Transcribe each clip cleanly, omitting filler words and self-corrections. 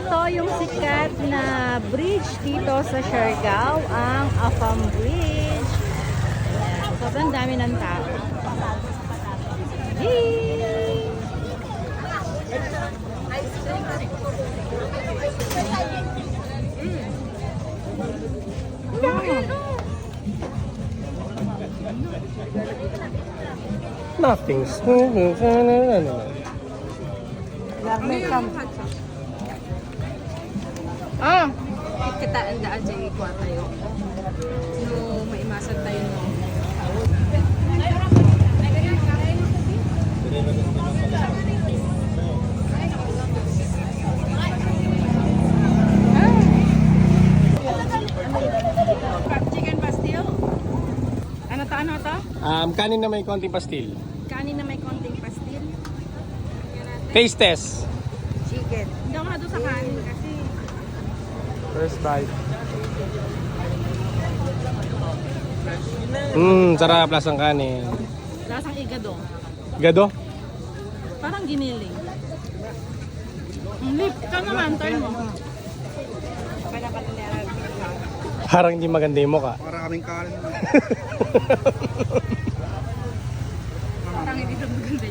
Ito yung sikat na bridge dito sa Siargao, ang Afam Bridge. Ayan, sobrang dami ng tao. Yay! Nothing. Ah! Kita ang daan dyan ikuha tayo. No, maimasad tayo no. Chicken pastil. Ano to? Kanin na may konting pastil. Kanin na may konting pastil. Taste test. Chicken. Hindi ako na doon sa kanin kasi First bite. Sarap lasang kanin. Lasang igado. Gado? Parang giniling. Lip ka naman, turn mo. Parang hindi maganda yung mukha. Para kaming kanin. parang hindi siya maganda.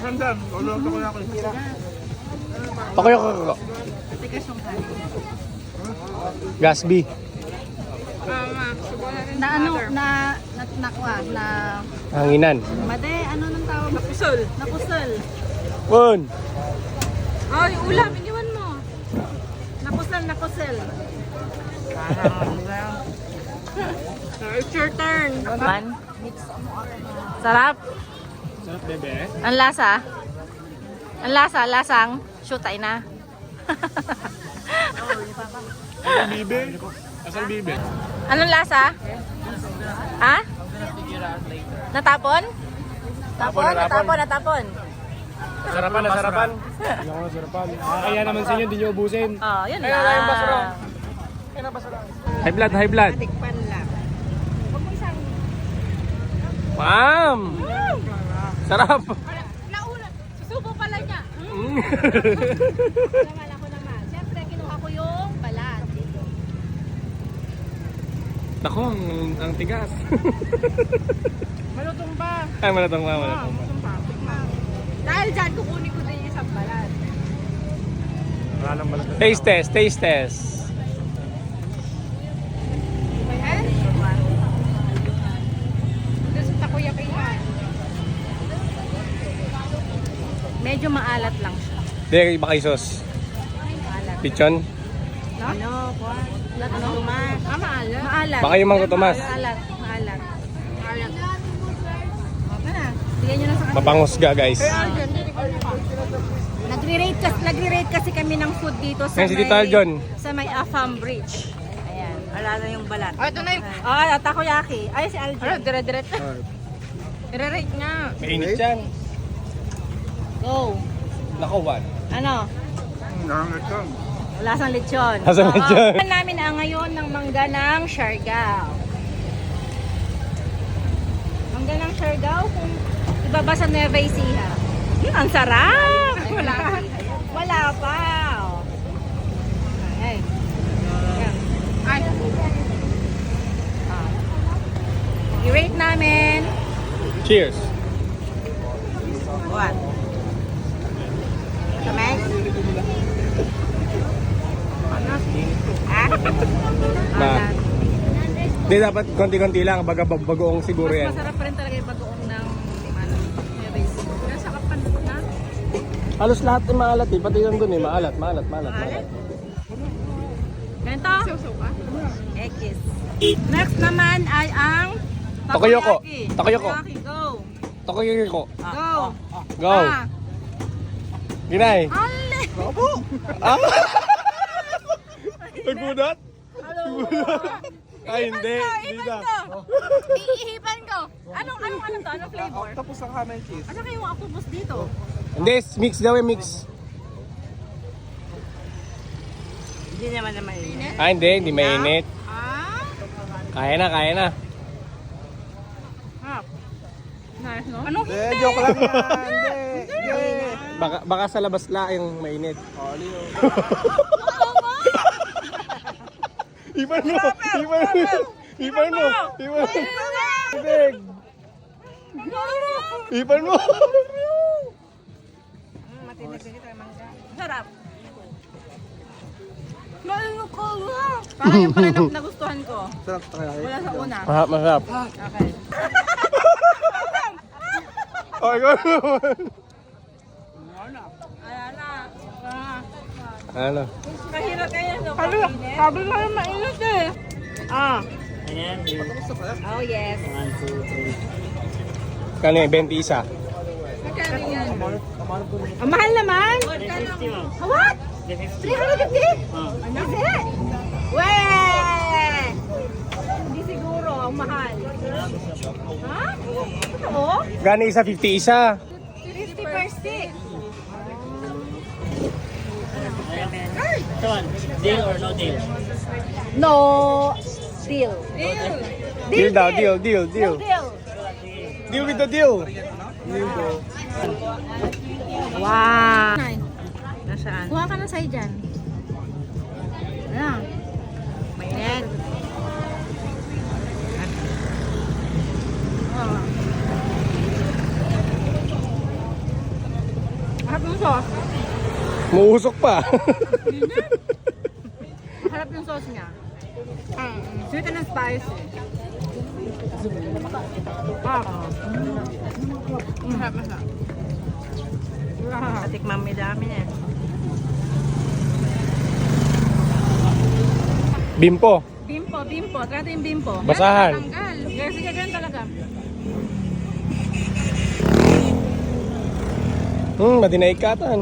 Maganda. Wala ko kaya ako. Pakuyo ko. Tigas yung kanin. Gasby. Subukan natin Na ano, na Hanginan. made, ano nang tawag? Pusol. Napusol. Kun. Ay, ulam. Iniwan mo. Napusol. It's your turn. Man. Sarap. Sarap bebe. Ang lasa. Lasang shootay na. Asal bibe? Asal bibe? Anong lasa? Ha? Natapon? Natapon. Nasarapan. Hindi ako nasarapan. Kaya naman sa inyo, hindi nyo ubusin. Oh, yun Ayun na yung basura. lang. High blood. Tikpan lang. Ma'am! Sarap! Nauna. Susubo pala niya. Naman ako naman. Siyempre, kinuha ko yung balat. Nako, ang tigas. Malutong ba? Ay, malatong pa. Malutong pa. Dahil dyan, kukunin ko din yung isang balat. Taste test. Ayan. Ito sa takoyaki yan. Medyo maalat lang siya. Hindi, iba kay sauce. Maalat. Pichon. No? Ano? Maalat. Maalat. Baka yung Mangko Tomas. Maalat. Okay na. Bigyan nyo na sa kanila. Mapangusga, guys. Nagre-rate kasi kami ng food dito sa Ngayon si Tito Aljon. sa may Afam Bridge. Ayan. Wala na yung balat. Oh, ito na yung... Takoyaki. Ay, si Aljon. Dire-diret. I-rate nga. Mainit yan. Go. Nako, what? Ano? Nangat ka. Lasang lechon. Lasang lechon. Oo. Namin ang ngayon ng mangga ng Siargao. Mangga ng Siargao kung ibaba sa Nueva Ecija. Ang sarap! Wala pa. Oh. Ay. Ayan. Ay. I-rate namin. Cheers. What? Kamay? Ma. Hindi, dapat konti-konti lang. Bagoong siguro yan. Masarap pa rin talaga yung bagoong ng Nueva Ecija. Nasa kapan na. Halos lahat ay maalat eh. Pati yung dun eh. Maalat. Ganito? Suso ka? Ekis. Next naman ay ang Takoyoko. Takoyaki, go. Takoyoko. Go. Go. Ginay. Ale. Nagbudat? Ay, hindi. Hindi na. Iihipan ko. Anong to? Anong flavor? Tapos ang ham and cheese. Ano kayo ang octopus dito? Hindi, mix daw eh, mix. Hindi naman mainit. Ah, hindi mainit. Kaya na. Nice, no? Anong Joke lang yan. Hindi. Baka sa labas la yung mainit. Ipan mo! Ipan mo! Big! Ipan mo! Sarap. Parang yung pala na nagustuhan ko. Sarap kaya. Wala sa una. Masarap. Okay. Oh, ikaw naman. Ayan na. Ano? Kahirap kaya no? Sabi mo yung mainit eh. Oh yes. Kano yung 20 isa? Ang mahal naman. What? 350? Ano? Is it? Weh! Hindi siguro. Ang mahal. Ha? Oo? Gano isa? 50 isa? 50 per stick. Deal or no deal? No deal. Deal daw, deal. No deal. Deal with the deal. Wow. Nasaan? Kuha ka ng sa'yo dyan. Ano? Mainit. Harap yung sauce. Muusok pa. Harap yung sauce niya. Sweet and spicy. Masarap. Patikman mo dami niya. Bimpo. Bimpo. Trata yung bimpo. Basahan. Tanggal. Yes, sige, ganun talaga. Madinaikatan.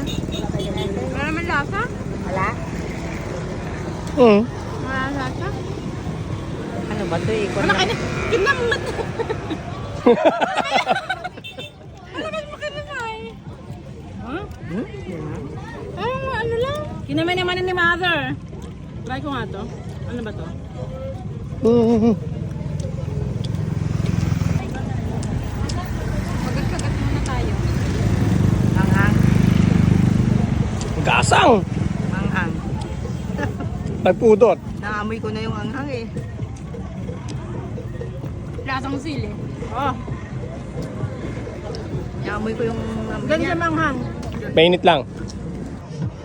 Wala naman lasa? Wala. Wala lasa? Ano ba ito? Ikot Ano kanya? Kinamot! Ano kanya makinamay? Huh? Ano lang? Kinamay naman ni mother. Try ko nga to. Ano ba to? Magkagat muna tayo. Manghang. Gasang. Manghang. Nagpudot. Naamoy ko na yung anghang eh. Lasang sili. Oh, Naamoy ko yung amoy ganda niya. manghang. Mainit lang.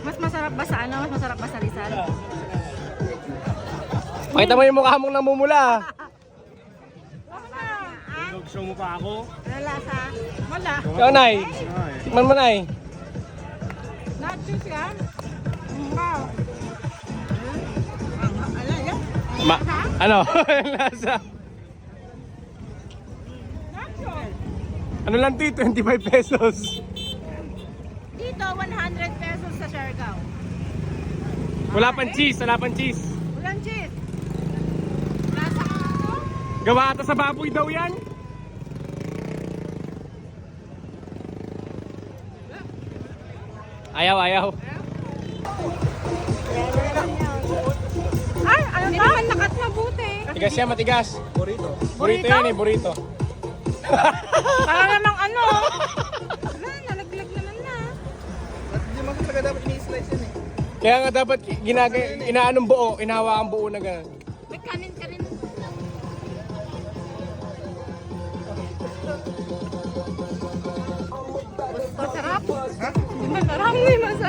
Mas masarap ba sa ano? Mas masarap ba sa Rizal? Pakita mo yung mukha mong namumula. Gusto mo pa ako? Ano lasa? Wala. Ikaw, Nay. Tikman mo, Nay. Nachos yan? Wow. Ano? Lasa. Ano lang ito? 25 pesos. Dito, 100 pesos sa Siargao. Wala pang cheese. Walang cheese. Lasa ka ako? Gawa ata sa baboy daw yan. Ayaw. Ay, ano ba? Hindi naman nakat mabuti. Matigas yan, matigas. Burrito yan eh, burrito. Para namang ano? Wala, nalaglag naman na. Hindi mo talaga dapat ini-slice yan eh. Kaya nga dapat inaanong buo, inahawakang buo na gano'n. May kanin ka rin. Masarap. Ha? Masarap. Masarap.